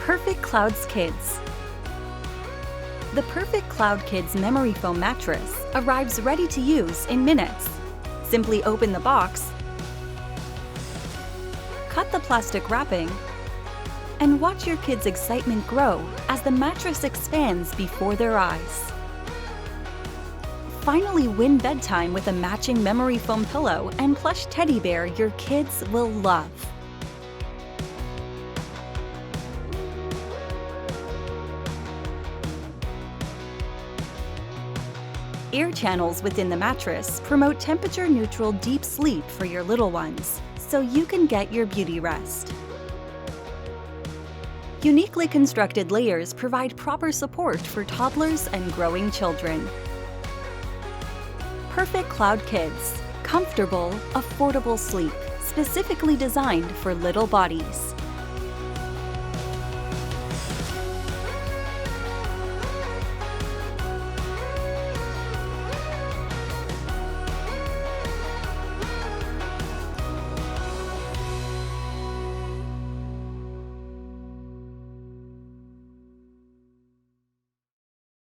Perfect Clouds Kids. The Perfect Cloud Kids memory foam mattress arrives ready to use in minutes. Simply open the box, cut the plastic wrapping, and watch your kids' excitement grow as the mattress expands before their eyes. Finally win bedtime with a matching memory foam pillow and plush teddy bear your kids will love. Air channels within the mattress promote temperature-neutral deep sleep for your little ones, so you can get your beauty rest. Uniquely constructed layers provide proper support for toddlers and growing children. Perfect Cloud Kids. Comfortable, affordable sleep, specifically designed for little bodies.